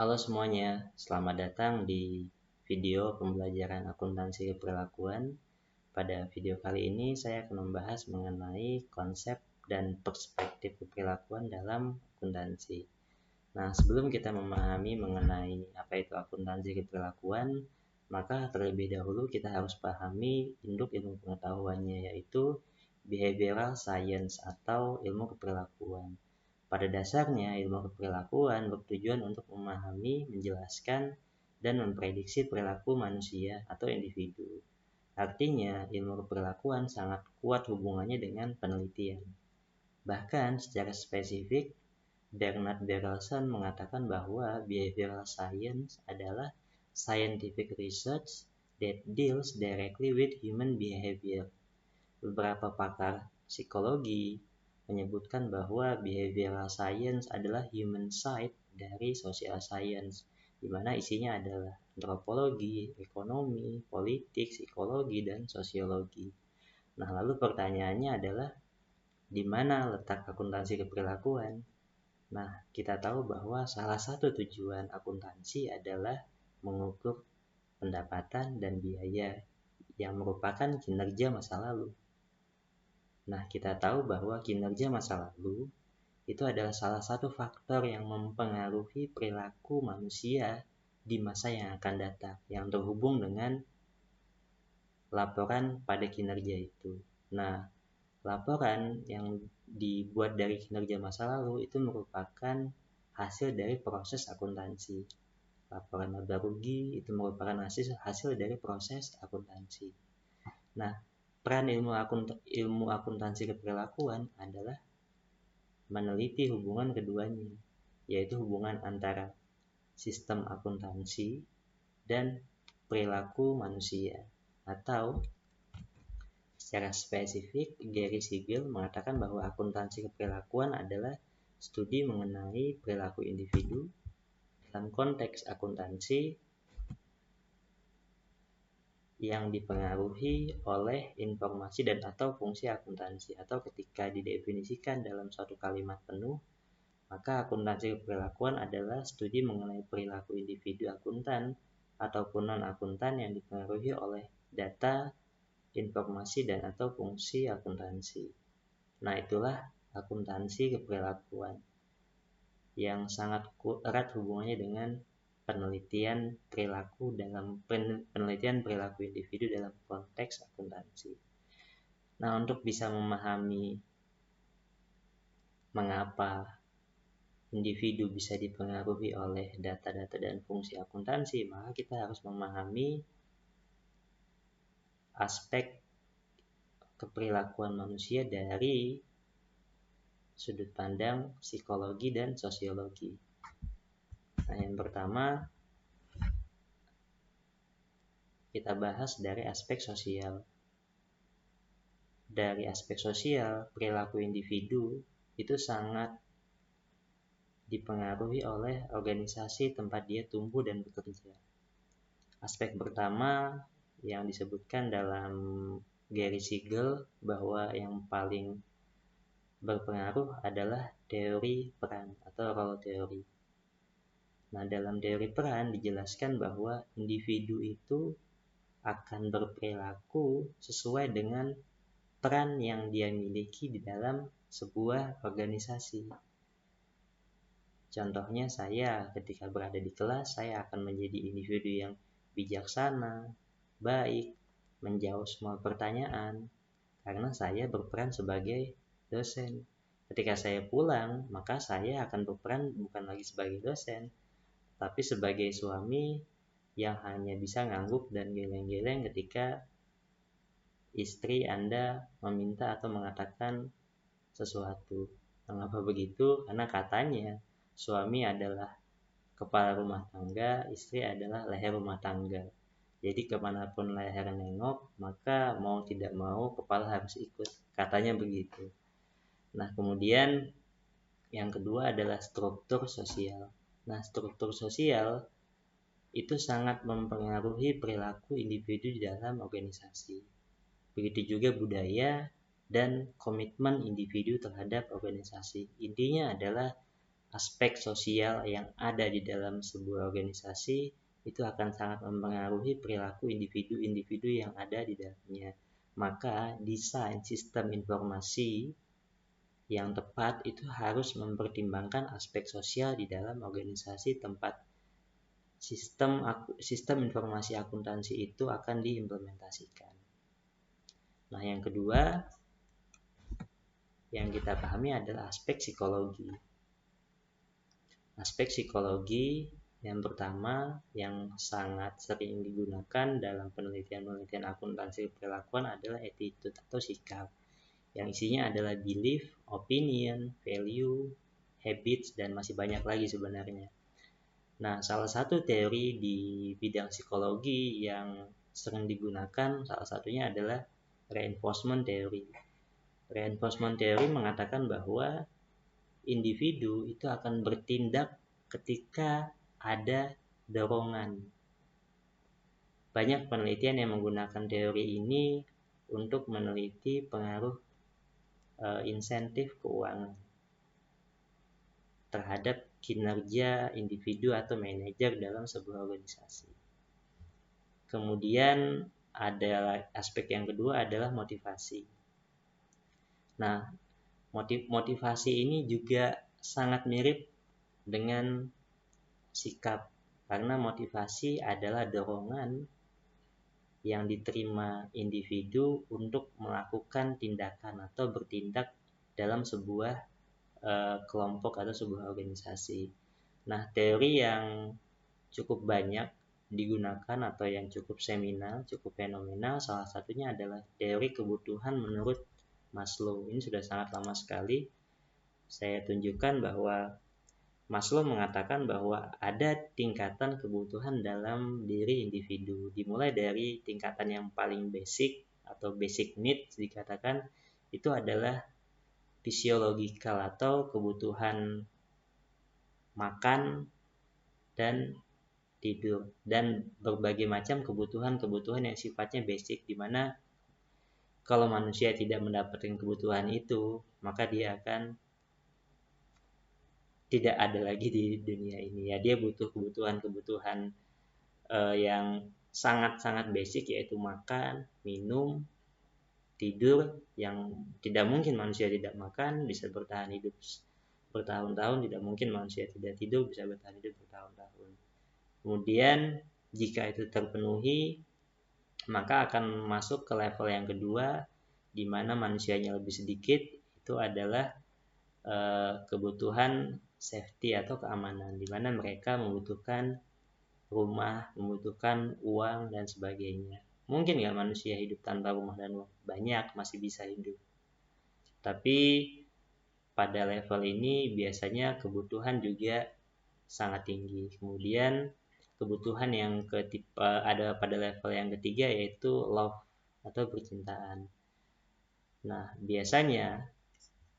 Halo semuanya, selamat datang di video pembelajaran akuntansi keperlakuan. Pada video kali ini saya akan membahas mengenai konsep dan perspektif keperlakuan dalam akuntansi. Nah, sebelum kita memahami mengenai apa itu akuntansi keperlakuan, maka terlebih dahulu kita harus pahami induk ilmu pengetahuannya, yaitu behavioral science atau ilmu keperlakuan. Pada dasarnya, ilmu keperlakuan bertujuan untuk memahami, menjelaskan, dan memprediksi perilaku manusia atau individu. Artinya, ilmu keperlakuan sangat kuat hubungannya dengan penelitian. Bahkan secara spesifik, Bernard Berelson mengatakan bahwa behavioral science adalah scientific research that deals directly with human behavior. Beberapa pakar psikologi menyebutkan bahwa behavioral science adalah human side dari social science, di mana isinya adalah antropologi, ekonomi, politik, psikologi, dan sosiologi. Nah, lalu pertanyaannya adalah di mana letak akuntansi keperlakuan? Nah, kita tahu bahwa salah satu tujuan akuntansi adalah mengukur pendapatan dan biaya yang merupakan kinerja masa lalu. Nah, kita tahu bahwa kinerja masa lalu itu adalah salah satu faktor yang mempengaruhi perilaku manusia di masa yang akan datang, yang terhubung dengan laporan pada kinerja itu. Nah, laporan yang dibuat dari kinerja masa lalu itu merupakan hasil dari proses akuntansi. Laporan laba rugi itu merupakan hasil dari proses akuntansi. Nah, peran ilmu akuntansi keperlakuan adalah meneliti hubungan keduanya, yaitu hubungan antara sistem akuntansi dan perilaku manusia. Atau secara spesifik, Gary Siegel mengatakan bahwa akuntansi keperlakuan adalah studi mengenai perilaku individu dalam konteks akuntansi yang dipengaruhi oleh informasi dan atau fungsi akuntansi, atau ketika didefinisikan dalam suatu kalimat penuh, maka akuntansi keperlakuan adalah studi mengenai perilaku individu akuntan ataupun non-akuntan yang dipengaruhi oleh data, informasi, dan atau fungsi akuntansi. Nah, itulah akuntansi keperlakuan yang sangat erat hubungannya dengan penelitian perilaku individu dalam konteks akuntansi. Nah, untuk bisa memahami mengapa individu bisa dipengaruhi oleh data-data dan fungsi akuntansi, maka kita harus memahami aspek keperilakuan manusia dari sudut pandang psikologi dan sosiologi. Nah, yang pertama kita bahas dari aspek sosial. Dari aspek sosial, perilaku individu itu sangat dipengaruhi oleh organisasi tempat dia tumbuh dan bekerja. Aspek pertama yang disebutkan dalam Gary Siegel bahwa yang paling berpengaruh adalah teori peran atau role theory. Nah, dalam teori peran dijelaskan bahwa individu itu akan berperilaku sesuai dengan peran yang dia miliki di dalam sebuah organisasi. Contohnya, saya ketika berada di kelas, saya akan menjadi individu yang bijaksana, baik, menjawab semua pertanyaan, karena saya berperan sebagai dosen. Ketika saya pulang, maka saya akan berperan bukan lagi sebagai dosen, tapi sebagai suami yang hanya bisa ngangguk dan geleng-geleng ketika istri Anda meminta atau mengatakan sesuatu. Mengapa begitu? Karena katanya suami adalah kepala rumah tangga, istri adalah leher rumah tangga. Jadi kemanapun leher nengok, maka mau tidak mau kepala harus ikut. Katanya begitu. Nah, kemudian yang kedua adalah struktur sosial. Nah, struktur sosial itu sangat mempengaruhi perilaku individu di dalam organisasi. Begitu juga budaya dan komitmen individu terhadap organisasi. Intinya adalah aspek sosial yang ada di dalam sebuah organisasi itu akan sangat mempengaruhi perilaku individu-individu yang ada di dalamnya. Maka desain sistem informasi yang tepat itu harus mempertimbangkan aspek sosial di dalam organisasi tempat sistem informasi akuntansi itu akan diimplementasikan. Nah, yang kedua yang kita pahami adalah aspek psikologi. Aspek psikologi yang pertama yang sangat sering digunakan dalam penelitian-penelitian akuntansi perilakuan adalah attitude atau sikap, yang isinya adalah belief, opinion, value, habits, dan masih banyak lagi sebenarnya. Nah, salah satu teori di bidang psikologi yang sering digunakan salah satunya adalah reinforcement theory. Reinforcement theory mengatakan bahwa individu itu akan bertindak ketika ada dorongan. Banyak penelitian yang menggunakan teori ini untuk meneliti pengaruh insentif keuangan terhadap kinerja individu atau manajer dalam sebuah organisasi. Kemudian ada aspek yang kedua adalah motivasi. Nah, motivasi ini juga sangat mirip dengan sikap, karena motivasi adalah dorongan yang diterima individu untuk melakukan tindakan atau bertindak dalam sebuah kelompok atau sebuah organisasi. Nah, teori yang cukup banyak digunakan atau yang cukup seminal, cukup fenomenal, salah satunya adalah teori kebutuhan menurut Maslow. Ini sudah sangat lama sekali. Saya tunjukkan bahwa Maslow mengatakan bahwa ada tingkatan kebutuhan dalam diri individu. Dimulai dari tingkatan yang paling basic atau basic needs dikatakan itu adalah fisiologikal atau kebutuhan makan dan tidur, dan berbagai macam kebutuhan yang sifatnya basic, di mana kalau manusia tidak mendapatkan kebutuhan itu, maka dia akan tidak ada lagi di dunia ini. Ya, dia butuh kebutuhan yang sangat-sangat basic, yaitu makan, minum, tidur, yang tidak mungkin manusia tidak makan, bisa bertahan hidup bertahun-tahun, tidak mungkin manusia tidak tidur, bisa bertahan hidup bertahun-tahun. Kemudian jika itu terpenuhi, maka akan masuk ke level yang kedua, di mana manusianya lebih sedikit, itu adalah kebutuhan safety atau keamanan, di mana mereka membutuhkan rumah, membutuhkan uang, dan sebagainya. Mungkin nggak manusia hidup tanpa rumah dan uang? Banyak, masih bisa hidup. Tapi pada level ini biasanya kebutuhan juga sangat tinggi. Kemudian kebutuhan yang ada pada level yang ketiga, yaitu love atau percintaan. Nah, biasanya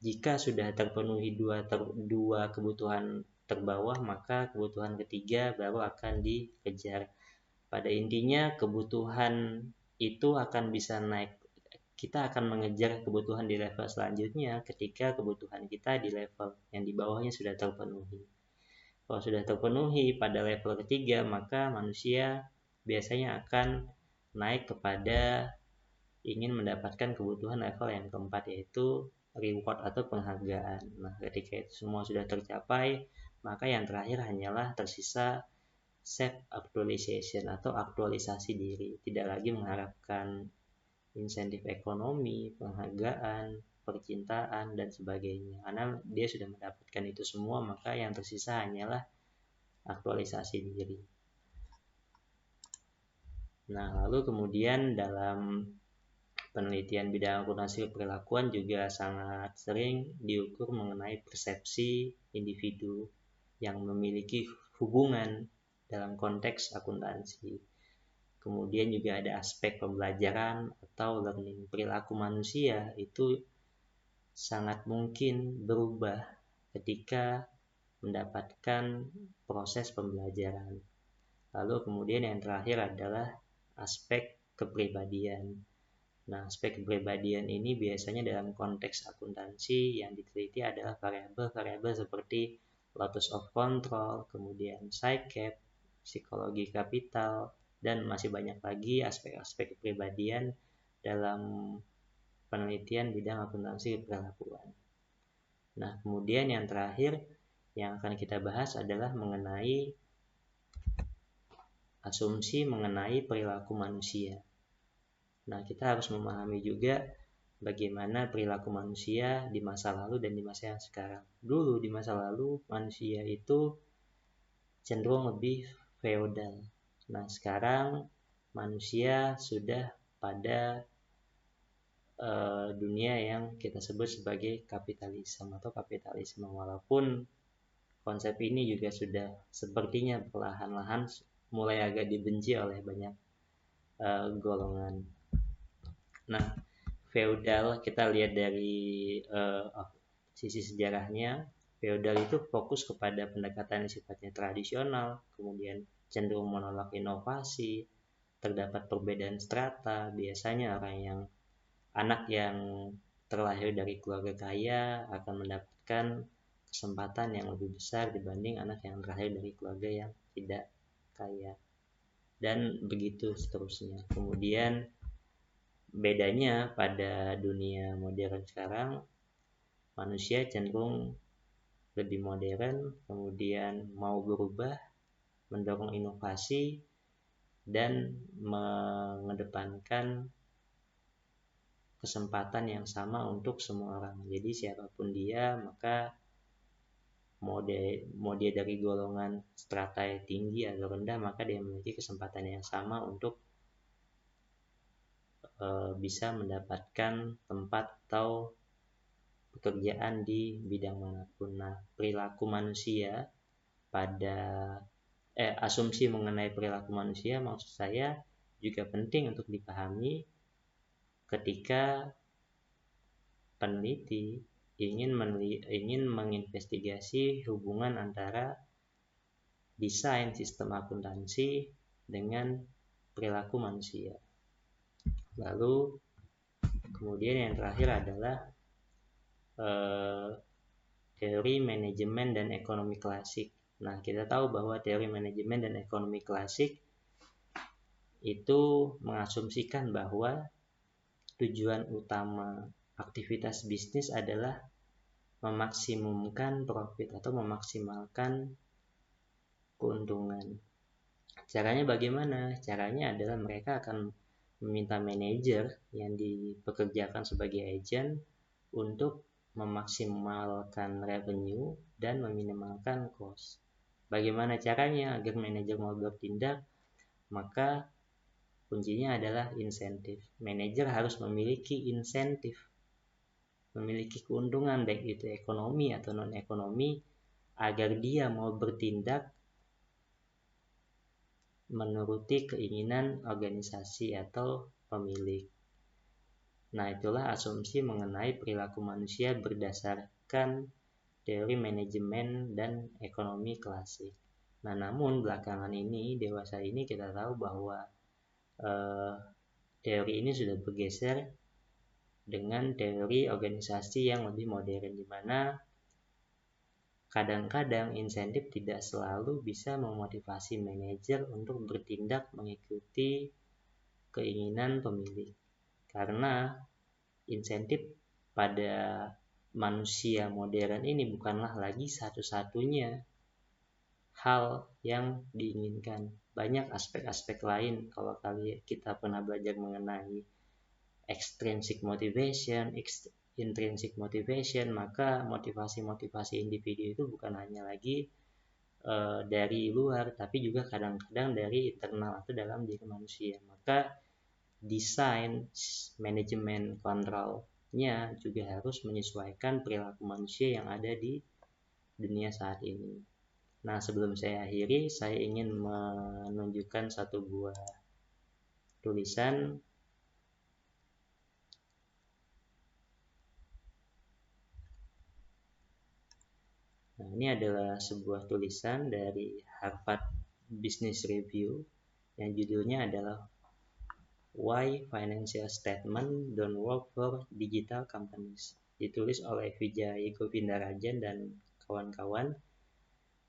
jika sudah terpenuhi dua kebutuhan terbawah, maka kebutuhan ketiga baru akan dikejar. Pada intinya kebutuhan itu akan bisa naik. Kita akan mengejar kebutuhan di level selanjutnya ketika kebutuhan kita di level yang di bawahnya sudah terpenuhi. Kalau sudah terpenuhi pada level ketiga, maka manusia biasanya akan naik kepada ingin mendapatkan kebutuhan level yang keempat, yaitu reward atau penghargaan. Nah, ketika itu semua sudah tercapai, maka yang terakhir hanyalah tersisa self-actualization atau aktualisasi diri. Tidak lagi mengharapkan insentif ekonomi, penghargaan, percintaan, dan sebagainya. Karena dia sudah mendapatkan itu semua, maka yang tersisa hanyalah aktualisasi diri. Nah, lalu kemudian dalam penelitian bidang akuntansi perilakuan juga sangat sering diukur mengenai persepsi individu yang memiliki hubungan dalam konteks akuntansi. Kemudian juga ada aspek pembelajaran atau learning. Perilaku manusia itu sangat mungkin berubah ketika mendapatkan proses pembelajaran. Lalu kemudian yang terakhir adalah aspek kepribadian. Nah, aspek kepribadian ini biasanya dalam konteks akuntansi yang diteliti adalah variabel-variabel seperti locus of control, kemudian psycap, psikologi kapital, dan masih banyak lagi aspek-aspek kepribadian dalam penelitian bidang akuntansi keperlakuan. Nah, kemudian yang terakhir yang akan kita bahas adalah mengenai asumsi mengenai perilaku manusia. Nah, kita harus memahami juga bagaimana perilaku manusia di masa lalu dan di masa yang sekarang. Dulu di masa lalu manusia itu cenderung lebih feodal. Nah, sekarang manusia sudah pada dunia yang kita sebut sebagai kapitalisme atau kapitalisme, walaupun konsep ini juga sudah sepertinya perlahan-lahan mulai agak dibenci oleh banyak golongan. Nah, feodal kita lihat dari sisi sejarahnya, feodal itu fokus kepada pendekatan yang sifatnya tradisional, kemudian cenderung menolak inovasi, terdapat perbedaan strata, biasanya anak yang terlahir dari keluarga kaya akan mendapatkan kesempatan yang lebih besar dibanding anak yang terlahir dari keluarga yang tidak kaya, dan begitu seterusnya. Kemudian bedanya pada dunia modern sekarang, manusia cenderung lebih modern, kemudian mau berubah, mendorong inovasi, dan mengedepankan kesempatan yang sama untuk semua orang. Jadi siapapun dia, maka mau dia dari golongan strata yang tinggi atau rendah, maka dia memiliki kesempatan yang sama untuk bisa mendapatkan tempat atau pekerjaan di bidang manapun. Nah, perilaku manusia asumsi mengenai perilaku manusia maksud saya juga penting untuk dipahami ketika peneliti ingin menginvestigasi hubungan antara desain sistem akuntansi dengan perilaku manusia. Lalu kemudian yang terakhir adalah teori manajemen dan ekonomi klasik. Nah, kita tahu bahwa teori manajemen dan ekonomi klasik itu mengasumsikan bahwa tujuan utama aktivitas bisnis adalah memaksimumkan profit atau memaksimalkan keuntungan. Caranya bagaimana? Caranya adalah mereka akan meminta manajer yang dipekerjakan sebagai agent untuk memaksimalkan revenue dan meminimalkan cost. Bagaimana caranya agar manajer mau bertindak? Maka kuncinya adalah insentif. Manajer harus memiliki insentif, memiliki keuntungan baik itu ekonomi atau non-ekonomi, agar dia mau bertindak menuruti keinginan organisasi atau pemilik. Nah, itulah asumsi mengenai perilaku manusia berdasarkan teori manajemen dan ekonomi klasik. Nah, namun belakangan ini, dewasa ini kita tahu bahwa teori ini sudah bergeser dengan teori organisasi yang lebih modern, di mana kadang-kadang insentif tidak selalu bisa memotivasi manajer untuk bertindak mengikuti keinginan pemilik. Karena insentif pada manusia modern ini bukanlah lagi satu-satunya hal yang diinginkan. Banyak aspek-aspek lain. Kalau kita pernah belajar mengenai extrinsic motivation, intrinsic motivation, maka motivasi-motivasi individu itu bukan hanya lagi dari luar, tapi juga kadang-kadang dari internal atau dalam diri manusia. Maka desain manajemen kontrolnya juga harus menyesuaikan perilaku manusia yang ada di dunia saat ini. Nah, sebelum saya akhiri, saya ingin menunjukkan satu buah tulisan Nah, ini adalah sebuah tulisan dari Harvard Business Review yang judulnya adalah Why Financial Statement Don't Work for Digital Companies. Ditulis oleh Vijay Govindarajan dan kawan-kawan.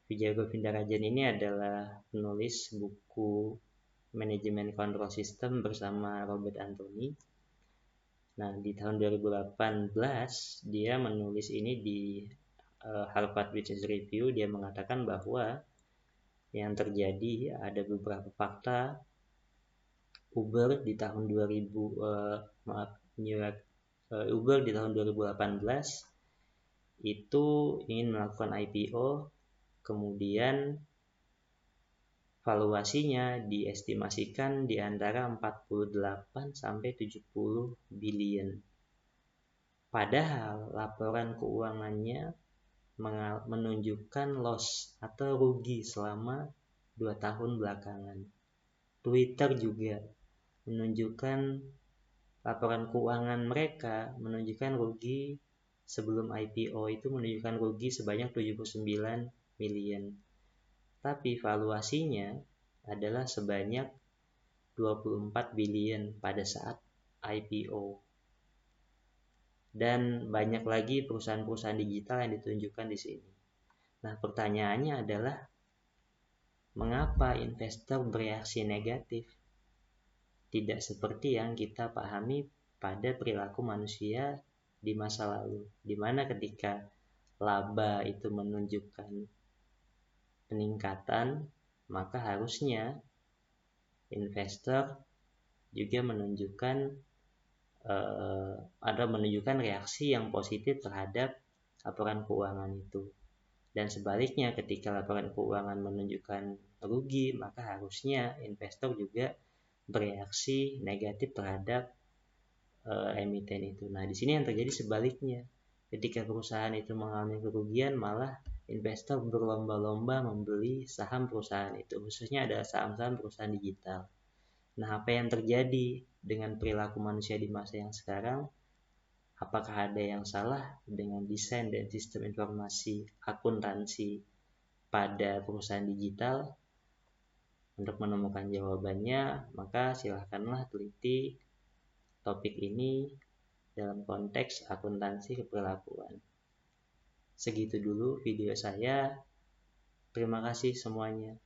Wijaya Govindarajan ini adalah penulis buku Manajemen Kontrol Sistem bersama Robert Anthony. Nah, di tahun 2018 dia menulis ini di Harvard Business Review. Dia mengatakan bahwa yang terjadi ada beberapa fakta Uber di tahun 2018 itu ingin melakukan IPO, kemudian valuasinya diestimasikan di antara 48 sampai 70 billion. Padahal laporan keuangannya menunjukkan loss atau rugi selama 2 tahun belakangan. Twitter juga menunjukkan laporan keuangan mereka menunjukkan rugi sebelum IPO itu menunjukkan rugi sebanyak 79 million. Tapi valuasinya adalah sebanyak 24 billion pada saat IPO. Dan banyak lagi perusahaan-perusahaan digital yang ditunjukkan di sini. Nah, pertanyaannya adalah mengapa investor bereaksi negatif? Tidak seperti yang kita pahami pada perilaku manusia di masa lalu, di mana ketika laba itu menunjukkan peningkatan, maka harusnya investor juga menunjukkan reaksi yang positif terhadap laporan keuangan itu. Dan sebaliknya, ketika laporan keuangan menunjukkan rugi, maka harusnya investor juga bereaksi negatif terhadap emiten itu. Nah, di sini yang terjadi sebaliknya. Ketika perusahaan itu mengalami kerugian, malah investor berlomba-lomba membeli saham perusahaan itu, khususnya adalah saham-saham perusahaan digital. Nah, apa yang terjadi dengan perilaku manusia di masa yang sekarang? Apakah ada yang salah dengan desain dan sistem informasi akuntansi pada perusahaan digital? Untuk menemukan jawabannya, maka silakanlah teliti topik ini dalam konteks akuntansi keperilakuan. Segitu dulu video saya. Terima kasih semuanya.